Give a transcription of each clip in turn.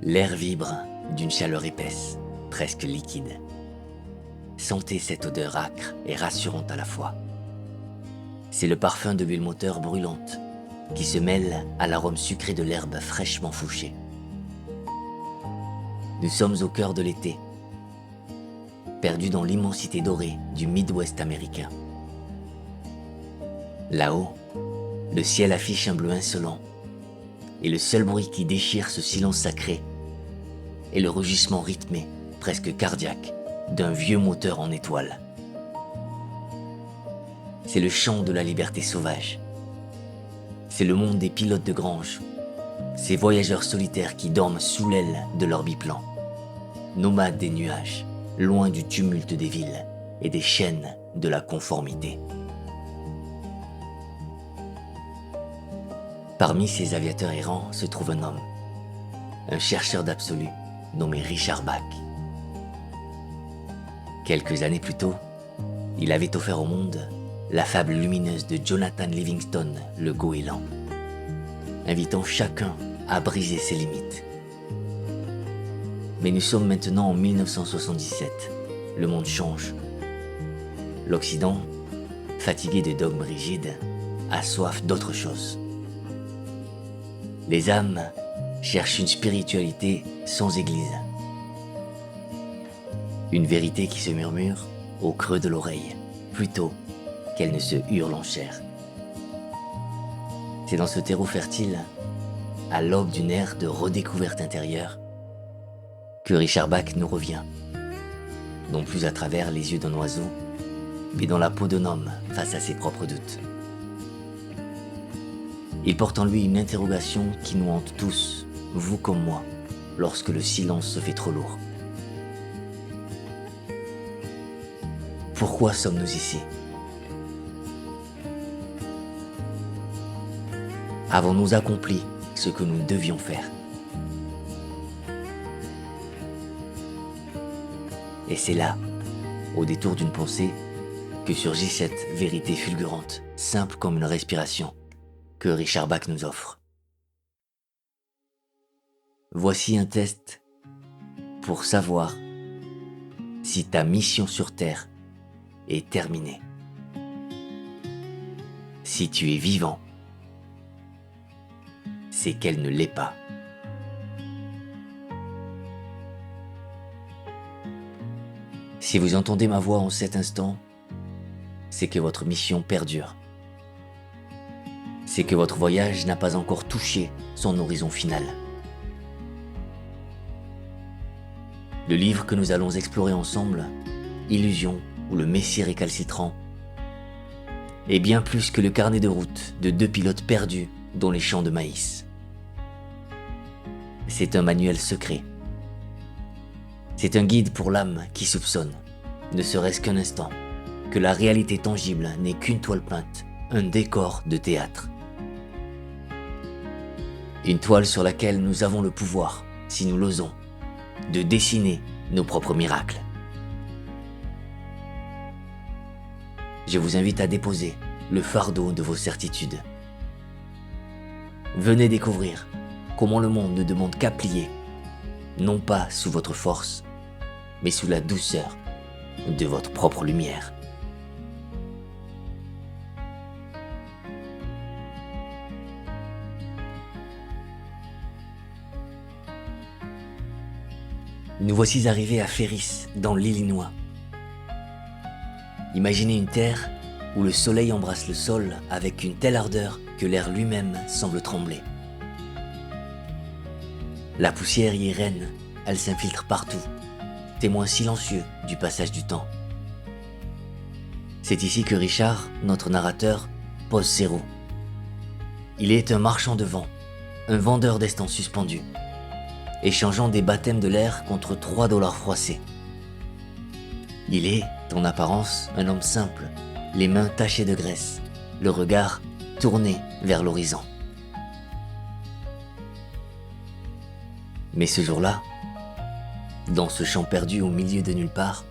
L'air vibre d'une chaleur épaisse, presque liquide. Sentez cette odeur âcre et rassurante à la fois. C'est le parfum de l'huile moteur brûlante qui se mêle à l'arôme sucré de l'herbe fraîchement fauchée. Nous sommes au cœur de l'été, perdus dans l'immensité dorée du Midwest américain. Là-haut, le ciel affiche un bleu insolent, et le seul bruit qui déchire ce silence sacré est le rugissement rythmé, presque cardiaque, d'un vieux moteur en étoile. C'est le chant de la liberté sauvage. C'est le monde des pilotes de grange, ces voyageurs solitaires qui dorment sous l'aile de leur biplan, nomades des nuages, loin du tumulte des villes et des chaînes de la conformité. Parmi ces aviateurs errants se trouve un homme, un chercheur d'absolu nommé Richard Bach. Quelques années plus tôt, il avait offert au monde la fable lumineuse de Jonathan Livingstone, le goéland, invitant chacun à briser ses limites. Mais nous sommes maintenant en 1977, le monde change. L'Occident, fatigué de dogmes rigides, a soif d'autre chose. Les âmes cherchent une spiritualité sans église. Une vérité qui se murmure au creux de l'oreille, plutôt qu'elle ne se hurle en chair. C'est dans ce terreau fertile, à l'aube d'une ère de redécouverte intérieure, que Richard Bach nous revient, non plus à travers les yeux d'un oiseau, mais dans la peau d'un homme face à ses propres doutes. Il porte en lui une interrogation qui nous hante tous, vous comme moi, lorsque le silence se fait trop lourd. Pourquoi sommes-nous ici ? Avons-nous accompli ce que nous devions faire ? Et c'est là, au détour d'une pensée, que surgit cette vérité fulgurante, simple comme une respiration, que Richard Bach nous offre. Voici un test pour savoir si ta mission sur Terre est terminée. Si tu es vivant, c'est qu'elle ne l'est pas. Si vous entendez ma voix en cet instant, c'est que votre mission perdure. C'est que votre voyage n'a pas encore touché son horizon final. Le livre que nous allons explorer ensemble, Illusion ou le Messie récalcitrant, est bien plus que le carnet de route de deux pilotes perdus dans les champs de maïs. C'est un manuel secret. C'est un guide pour l'âme qui soupçonne, ne serait-ce qu'un instant, que la réalité tangible n'est qu'une toile peinte, un décor de théâtre. Une toile sur laquelle nous avons le pouvoir, si nous l'osons, de dessiner nos propres miracles. Je vous invite à déposer le fardeau de vos certitudes. Venez découvrir comment le monde ne demande qu'à plier, non pas sous votre force, mais sous la douceur de votre propre lumière. Nous voici arrivés à Ferris, dans l'Illinois. Imaginez une terre où le soleil embrasse le sol avec une telle ardeur que l'air lui-même semble trembler. La poussière y est reine, elle s'infiltre partout, témoin silencieux du passage du temps. C'est ici que Richard, notre narrateur, pose ses roues. Il est un marchand de vent, un vendeur d'estampes suspendues, échangeant des baptêmes de l'air contre 3 $ froissés. Il est, en apparence, un homme simple, les mains tachées de graisse, le regard tourné vers l'horizon. Mais ce jour-là, dans ce champ perdu au milieu de nulle part,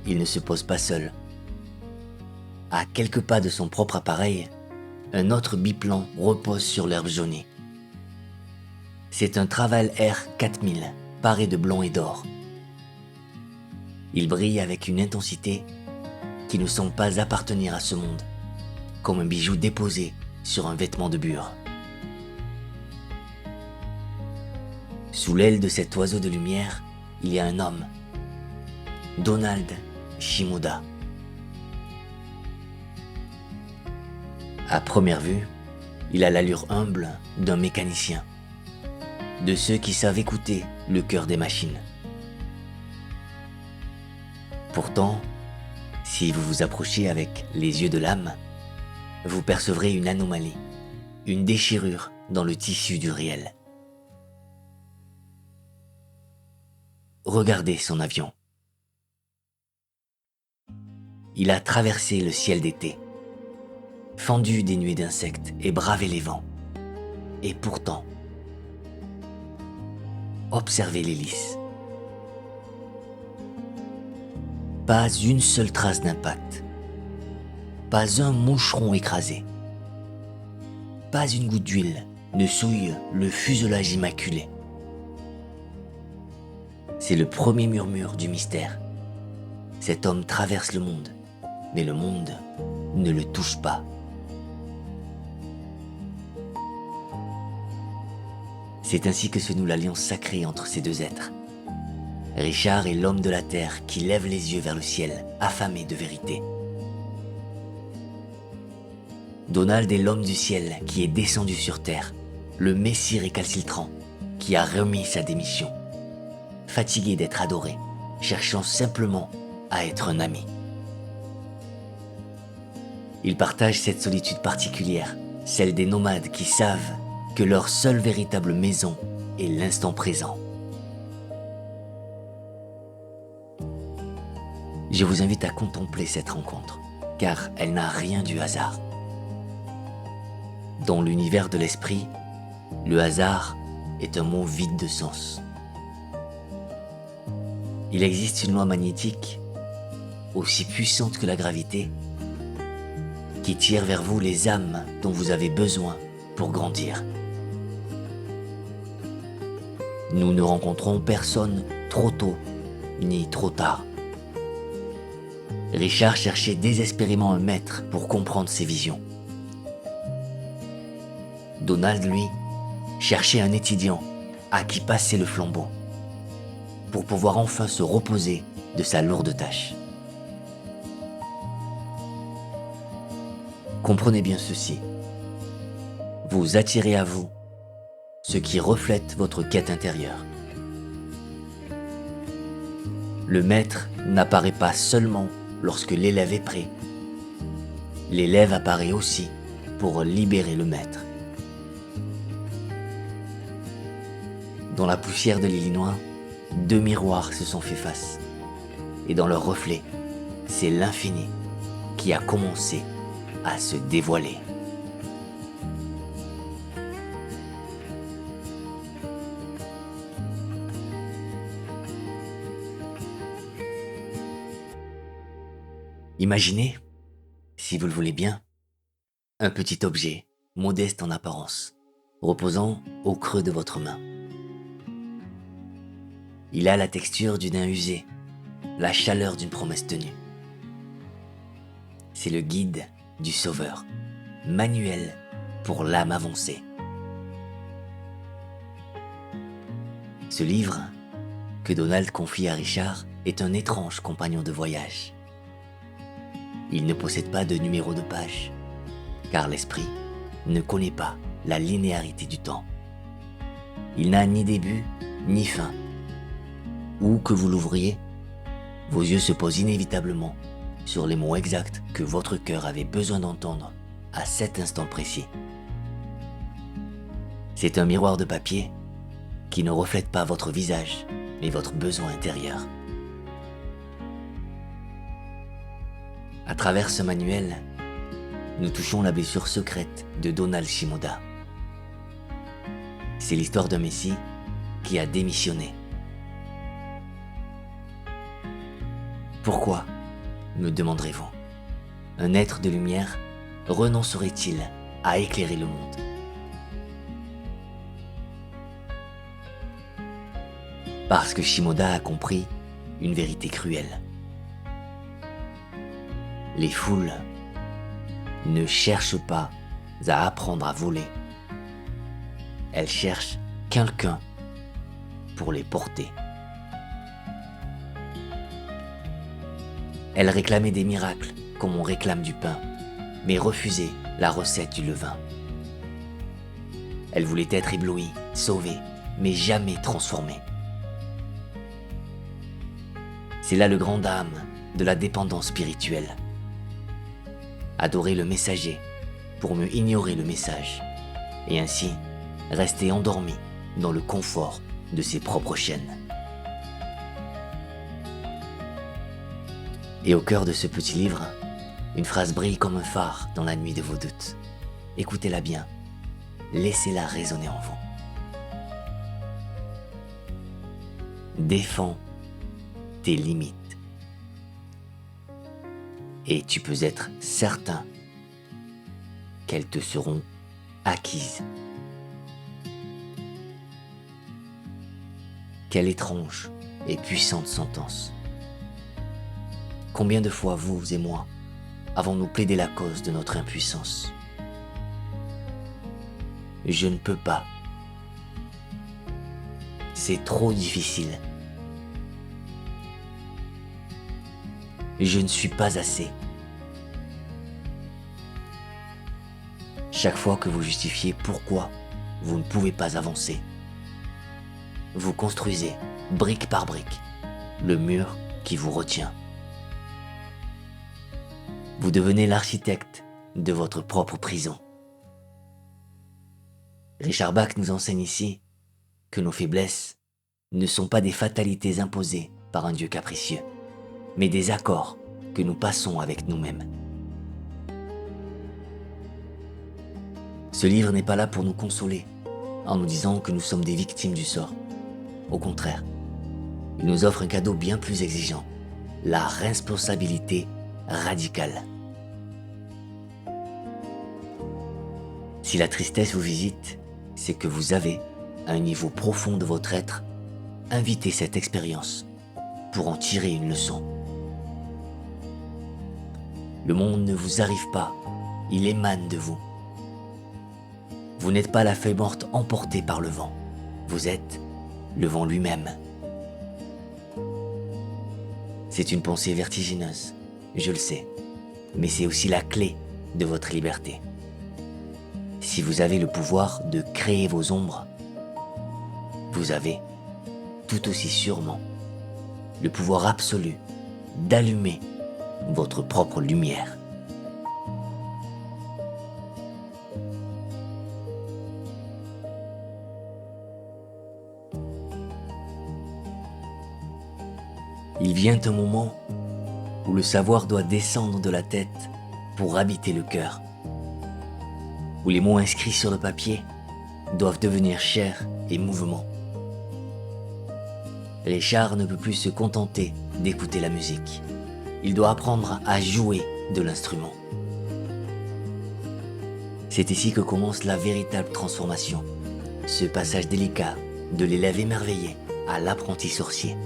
il ne se pose pas seul. À quelques pas de son propre appareil, un autre biplan repose sur l'herbe jaunie. C'est un Travel Air 4000, paré de blanc et d'or. Il brille avec une intensité qui ne semble pas appartenir à ce monde, comme un bijou déposé sur un vêtement de bure. Sous l'aile de cet oiseau de lumière, il y a un homme, Donald Shimoda. À première vue, il a l'allure humble d'un mécanicien, de ceux qui savent écouter le cœur des machines. Pourtant, si vous vous approchez avec les yeux de l'âme, vous percevrez une anomalie, une déchirure dans le tissu du réel. Regardez son avion. Il a traversé le ciel d'été, fendu des nuées d'insectes et bravé les vents. Et pourtant, observez l'hélice. Pas une seule trace d'impact. Pas un moucheron écrasé. Pas une goutte d'huile ne souille le fuselage immaculé. C'est le premier murmure du mystère. Cet homme traverse le monde, mais le monde ne le touche pas. C'est ainsi que se noue l'alliance sacrée entre ces deux êtres. Richard est l'homme de la terre qui lève les yeux vers le ciel, affamé de vérité. Donald est l'homme du ciel qui est descendu sur terre, le messie récalcitrant qui a remis sa démission, fatigué d'être adoré, cherchant simplement à être un ami. Ils partagent cette solitude particulière, celle des nomades qui savent que leur seule véritable maison est l'instant présent. Je vous invite à contempler cette rencontre, car elle n'a rien du hasard. Dans l'univers de l'esprit, le hasard est un mot vide de sens. Il existe une loi magnétique, aussi puissante que la gravité, qui tire vers vous les âmes dont vous avez besoin pour grandir. Nous ne rencontrons personne trop tôt ni trop tard. Richard cherchait désespérément un maître pour comprendre ses visions. Donald, lui, cherchait un étudiant à qui passer le flambeau pour pouvoir enfin se reposer de sa lourde tâche. Comprenez bien ceci. Vous attirez à vous ce qui reflète votre quête intérieure. Le maître n'apparaît pas seulement lorsque l'élève est prêt. L'élève apparaît aussi pour libérer le maître. Dans la poussière de l'Illinois, deux miroirs se sont fait face. Et dans leur reflet, c'est l'infini qui a commencé à se dévoiler. Imaginez, si vous le voulez bien, un petit objet, modeste en apparence, reposant au creux de votre main. Il a la texture du daim usé, la chaleur d'une promesse tenue. C'est le guide du Sauveur, manuel pour l'âme avancée. Ce livre, que Donald confie à Richard, est un étrange compagnon de voyage. Il ne possède pas de numéro de page, car l'esprit ne connaît pas la linéarité du temps. Il n'a ni début ni fin. Où que vous l'ouvriez, vos yeux se posent inévitablement sur les mots exacts que votre cœur avait besoin d'entendre à cet instant précis. C'est un miroir de papier qui ne reflète pas votre visage, mais votre besoin intérieur. À travers ce manuel, nous touchons la blessure secrète de Donald Shimoda. C'est l'histoire d'un messie qui a démissionné. Pourquoi, me demanderez-vous, un être de lumière renoncerait-il à éclairer le monde? Parce que Shimoda a compris une vérité cruelle. Les foules ne cherchent pas à apprendre à voler. Elles cherchent quelqu'un pour les porter. Elles réclamaient des miracles comme on réclame du pain, mais refusaient la recette du levain. Elles voulaient être éblouies, sauvées, mais jamais transformées. C'est là le grand drame de la dépendance spirituelle. Adorer le messager pour mieux ignorer le message, et ainsi rester endormi dans le confort de ses propres chaînes. Et au cœur de ce petit livre, une phrase brille comme un phare dans la nuit de vos doutes. Écoutez-la bien, laissez-la résonner en vous. Défends tes limites. Et tu peux être certain qu'elles te seront acquises. Quelle étrange et puissante sentence. Combien de fois vous et moi avons-nous plaidé la cause de notre impuissance? Je ne peux pas. C'est trop difficile. Je ne suis pas assez. Chaque fois que vous justifiez pourquoi vous ne pouvez pas avancer, vous construisez, brique par brique, le mur qui vous retient. Vous devenez l'architecte de votre propre prison. Richard Bach nous enseigne ici que nos faiblesses ne sont pas des fatalités imposées par un Dieu capricieux, mais des accords que nous passons avec nous-mêmes. Ce livre n'est pas là pour nous consoler en nous disant que nous sommes des victimes du sort. Au contraire, il nous offre un cadeau bien plus exigeant, la responsabilité radicale. Si la tristesse vous visite, c'est que vous avez, à un niveau profond de votre être, invité cette expérience pour en tirer une leçon. Le monde ne vous arrive pas, il émane de vous. Vous n'êtes pas la feuille morte emportée par le vent, vous êtes le vent lui-même. C'est une pensée vertigineuse, je le sais, mais c'est aussi la clé de votre liberté. Si vous avez le pouvoir de créer vos ombres, vous avez, tout aussi sûrement, le pouvoir absolu d'allumer votre propre lumière. Il vient un moment où le savoir doit descendre de la tête pour habiter le cœur, où les mots inscrits sur le papier doivent devenir chair et mouvement. Richard ne peut plus se contenter d'écouter la musique. Il doit apprendre à jouer de l'instrument. C'est ici que commence la véritable transformation, ce passage délicat de l'élève émerveillé à l'apprenti sorcier.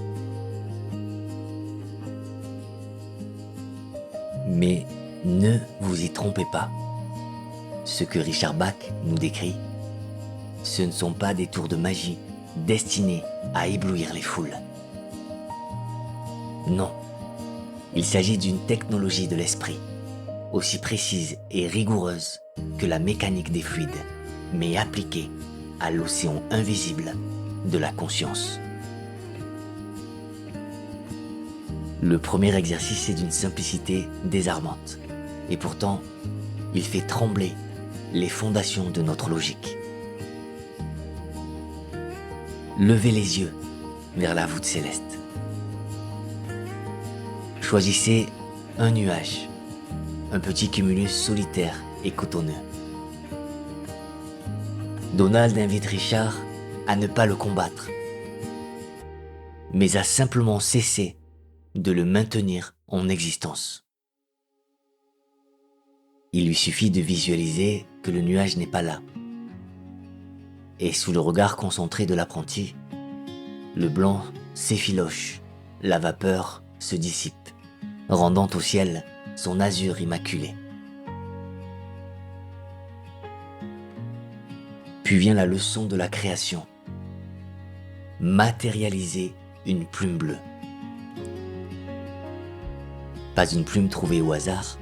Mais ne vous y trompez pas. Ce que Richard Bach nous décrit, ce ne sont pas des tours de magie destinés à éblouir les foules. Non, il s'agit d'une technologie de l'esprit, aussi précise et rigoureuse que la mécanique des fluides, mais appliquée à l'océan invisible de la conscience. Le premier exercice est d'une simplicité désarmante, et pourtant, il fait trembler les fondations de notre logique. Levez les yeux vers la voûte céleste. Choisissez un nuage, un petit cumulus solitaire et cotonneux. Donald invite Richard à ne pas le combattre, mais à simplement cesser de le maintenir en existence. Il lui suffit de visualiser que le nuage n'est pas là. Et sous le regard concentré de l'apprenti, Le blanc s'effiloche, la vapeur se dissipe, rendant au ciel son azur immaculé. Puis vient la leçon de la création. Matérialiser une plume bleue. Pas une plume trouvée au hasard,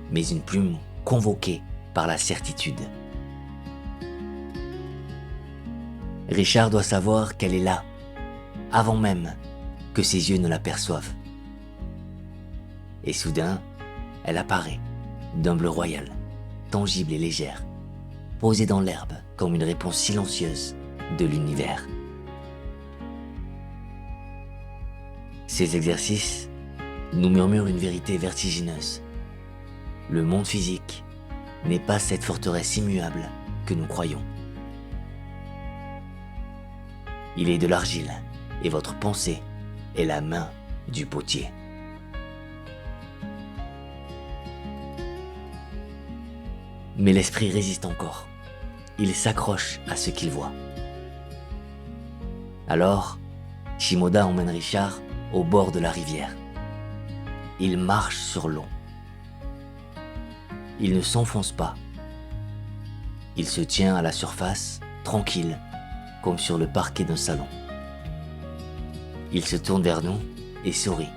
mais une plume convoquée par la certitude. Richard doit savoir qu'elle est là, avant même que ses yeux ne l'aperçoivent. Et soudain, elle apparaît, d'un bleu royal, tangible et légère, posée dans l'herbe comme une réponse silencieuse de l'univers. Ces exercices nous murmurent une vérité vertigineuse. Le monde physique n'est pas cette forteresse immuable que nous croyons. Il est de l'argile et votre pensée est la main du potier. Mais l'esprit résiste encore. Il s'accroche à ce qu'il voit. Alors, Shimoda emmène Richard au bord de la rivière. Il marche sur l'eau. Il ne s'enfonce pas. Il se tient à la surface, tranquille, comme sur le parquet d'un salon. Il se tourne vers nous et sourit.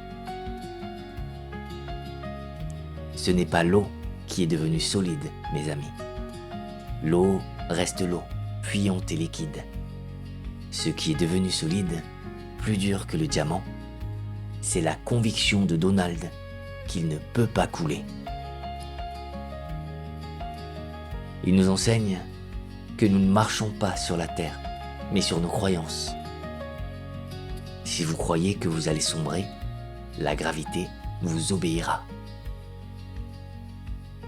Ce n'est pas l'eau qui est devenue solide, mes amis. L'eau reste l'eau, fuyante et liquide. Ce qui est devenu solide, plus dur que le diamant, c'est la conviction de Donald qu'il ne peut pas couler. Il nous enseigne que nous ne marchons pas sur la terre, mais sur nos croyances. Si vous croyez que vous allez sombrer, la gravité vous obéira.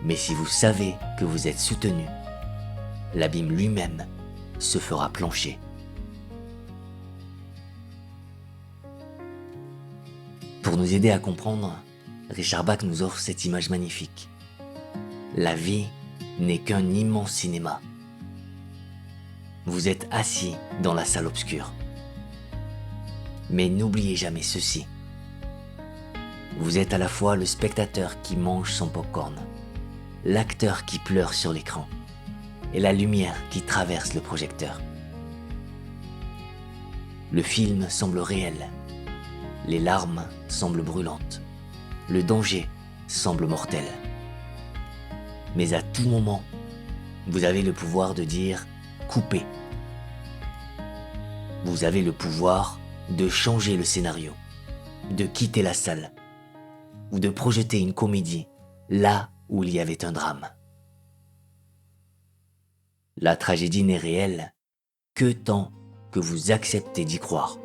Mais si vous savez que vous êtes soutenu, l'abîme lui-même se fera plancher. Pour nous aider à comprendre, Richard Bach nous offre cette image magnifique. La vie n'est qu'un immense cinéma. Vous êtes assis dans la salle obscure. Mais n'oubliez jamais ceci. Vous êtes à la fois le spectateur qui mange son popcorn, l'acteur qui pleure sur l'écran et la lumière qui traverse le projecteur. Le film semble réel, les larmes semblent brûlantes, le danger semble mortel. Mais à tout moment, vous avez le pouvoir de dire « coupez ». Vous avez le pouvoir de changer le scénario, de quitter la salle ou de projeter une comédie là où il y avait un drame. La tragédie n'est réelle que tant que vous acceptez d'y croire.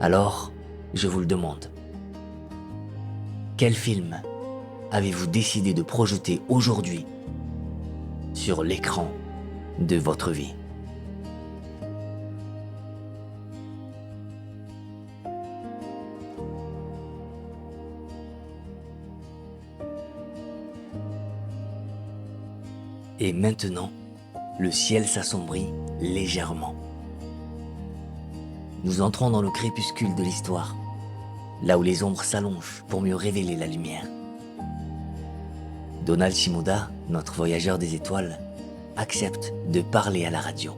Alors, je vous le demande. Quel film avez-vous décidé de projeter aujourd'hui sur l'écran de votre vie ? Et maintenant, le ciel s'assombrit légèrement. Nous entrons dans le crépuscule de l'histoire, là où les ombres s'allongent pour mieux révéler la lumière. Donald Shimoda, notre voyageur des étoiles, accepte de parler à la radio.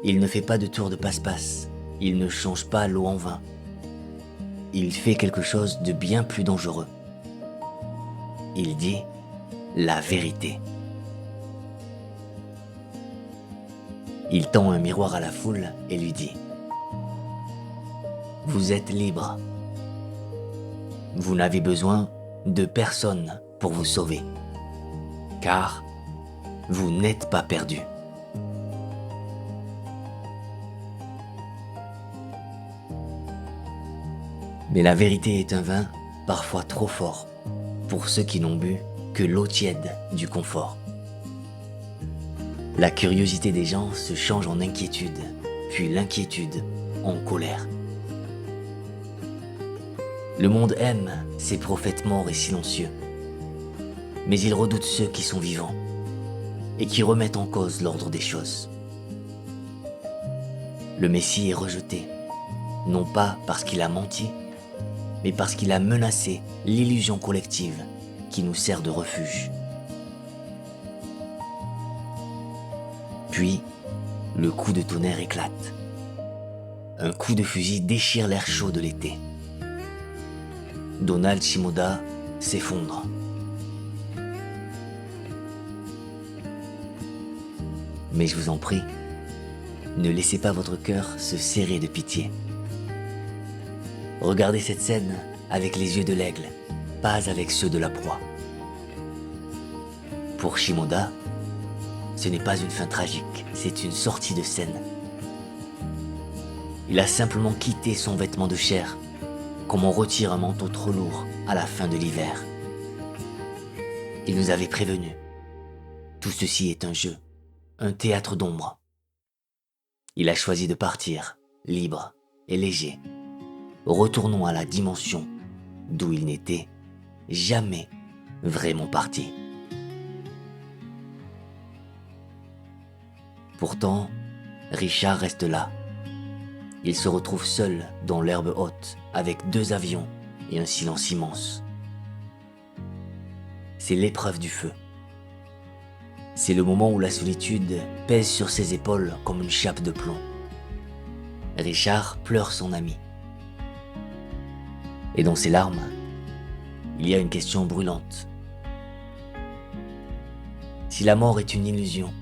Il ne fait pas de tour de passe-passe, il ne change pas l'eau en vin. Il fait quelque chose de bien plus dangereux. Il dit la vérité. Il tend un miroir à la foule et lui dit « Vous êtes libre. Vous n'avez besoin de personne pour vous sauver, car vous n'êtes pas perdu. » Mais la vérité est un vin parfois trop fort pour ceux qui n'ont bu que l'eau tiède du confort. La curiosité des gens se change en inquiétude, puis l'inquiétude en colère. Le monde aime ses prophètes morts et silencieux, mais il redoute ceux qui sont vivants. et qui remettent en cause l'ordre des choses. Le Messie est rejeté, non pas parce qu'il a menti, mais parce qu'il a menacé l'illusion collective qui nous sert de refuge. Puis, le coup de tonnerre éclate. Un coup de fusil déchire l'air chaud de l'été. Donald Shimoda s'effondre. Mais je vous en prie, ne laissez pas votre cœur se serrer de pitié. Regardez cette scène avec les yeux de l'aigle, pas avec ceux de la proie. Pour Shimoda, ce n'est pas une fin tragique, c'est une sortie de scène. Il a simplement quitté son vêtement de chair, comme on retire un manteau trop lourd à la fin de l'hiver. Il nous avait prévenus. Tout ceci est un jeu, un théâtre d'ombre. Il a choisi de partir, libre et léger. Retournons à la dimension d'où il n'était jamais vraiment parti. Pourtant, Richard reste là. Il se retrouve seul dans l'herbe haute, avec 2 avions et un silence immense. C'est l'épreuve du feu. C'est le moment où la solitude pèse sur ses épaules comme une chape de plomb. Richard pleure son ami. Et dans ses larmes, il y a une question brûlante. Si la mort est une illusion,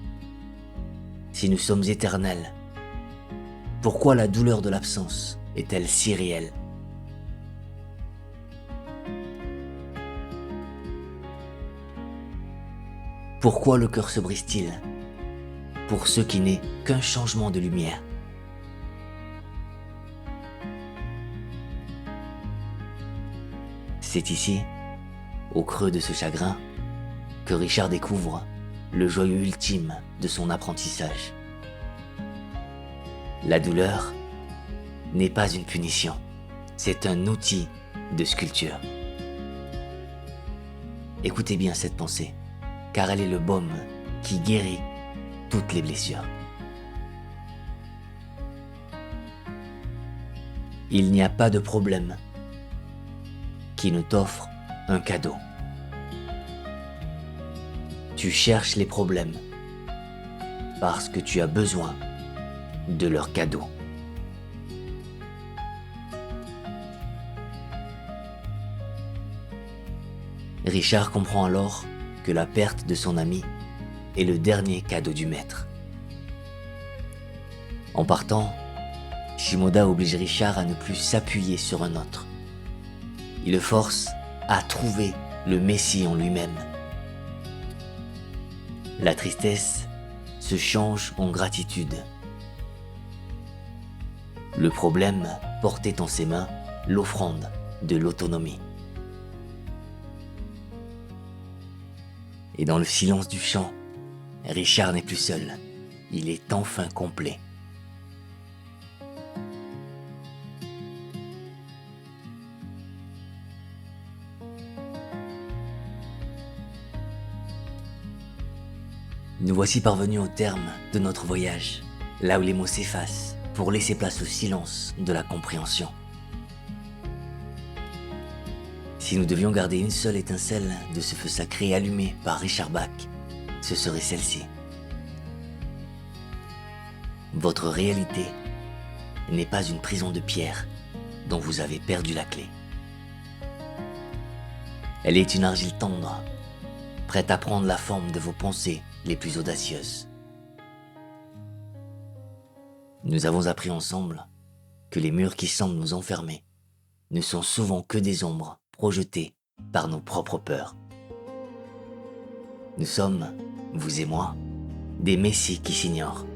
si nous sommes éternels, pourquoi la douleur de l'absence est-elle si réelle? Pourquoi le cœur se brise-t-il pour ce qui n'est qu'un changement de lumière? C'est ici, au creux de ce chagrin, que Richard découvre le joyau ultime de son apprentissage. La douleur n'est pas une punition, c'est un outil de sculpture. Écoutez bien cette pensée, car elle est le baume qui guérit toutes les blessures. Il n'y a pas de problème qui ne t'offre un cadeau. Tu cherches les problèmes parce que tu as besoin de leur cadeau. Richard comprend alors que la perte de son ami est le dernier cadeau du maître. En partant, Shimoda oblige Richard à ne plus s'appuyer sur un autre. Il le force à trouver le Messie en lui-même. La tristesse se change en gratitude. Le problème portait en ses mains l'offrande de l'autonomie. Et dans le silence du champ, Richard n'est plus seul. Il est enfin complet. Nous voici parvenus au terme de notre voyage, là où les mots s'effacent pour laisser place au silence de la compréhension. Si nous devions garder une seule étincelle de ce feu sacré allumé par Richard Bach, ce serait celle-ci. Votre réalité n'est pas une prison de pierre dont vous avez perdu la clé. Elle est une argile tendre, prête à prendre la forme de vos pensées les plus audacieuses. Nous avons appris ensemble que les murs qui semblent nous enfermer ne sont souvent que des ombres projetées par nos propres peurs. Nous sommes, vous et moi, des messies qui s'ignorent,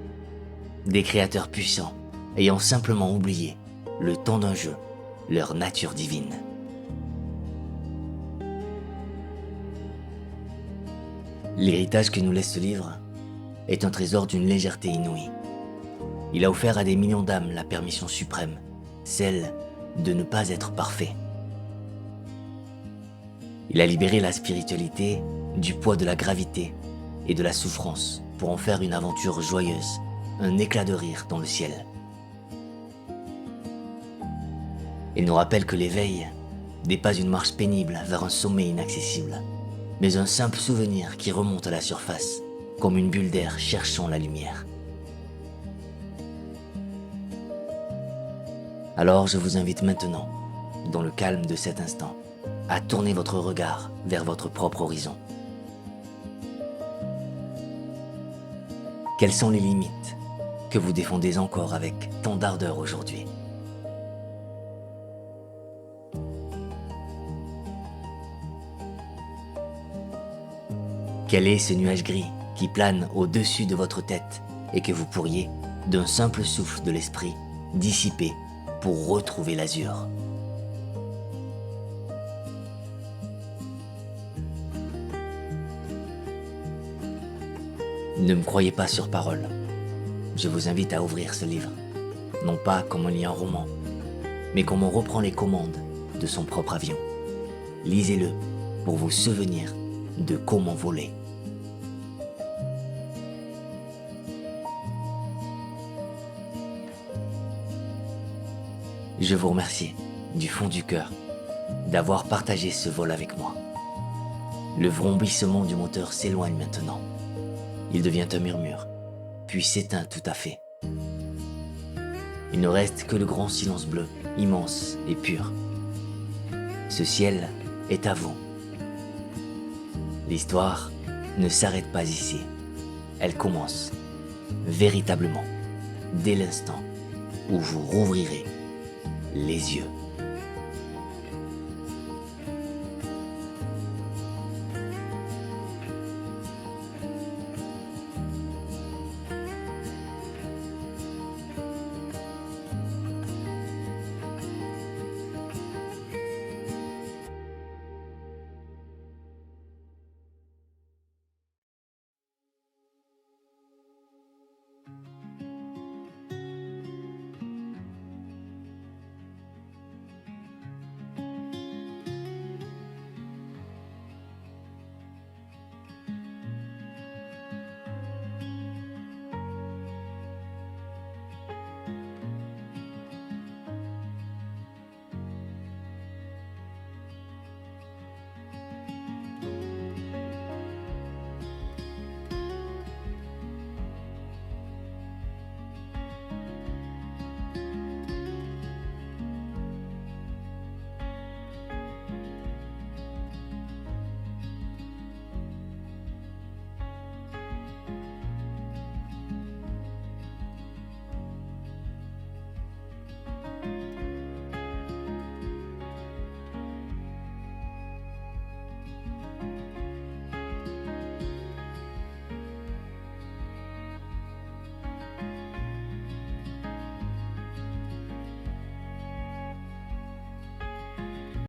des créateurs puissants ayant simplement oublié, le temps d'un jeu, leur nature divine. L'héritage que nous laisse ce livre est un trésor d'une légèreté inouïe. Il a offert à des millions d'âmes la permission suprême, celle de ne pas être parfait. Il a libéré la spiritualité du poids de la gravité et de la souffrance pour en faire une aventure joyeuse, un éclat de rire dans le ciel. Il nous rappelle que l'éveil n'est pas une marche pénible vers un sommet inaccessible, mais un simple souvenir qui remonte à la surface, comme une bulle d'air cherchant la lumière. Alors je vous invite maintenant, dans le calme de cet instant, à tourner votre regard vers votre propre horizon. Quelles sont les limites que vous défendez encore avec tant d'ardeur aujourd'hui ? Quel est ce nuage gris qui plane au-dessus de votre tête et que vous pourriez, d'un simple souffle de l'esprit, dissiper pour retrouver l'azur ? Ne me croyez pas sur parole. Je vous invite à ouvrir ce livre, non pas comme on lit un roman, mais comme on reprend les commandes de son propre avion. Lisez-le pour vous souvenir de comment voler. Je vous remercie du fond du cœur d'avoir partagé ce vol avec moi. Le vrombissement du moteur s'éloigne maintenant. Il devient un murmure, puis s'éteint tout à fait. Il ne reste que le grand silence bleu, immense et pur. Ce ciel est à vous. L'histoire ne s'arrête pas ici. Elle commence, véritablement, dès l'instant où vous rouvrirez les yeux.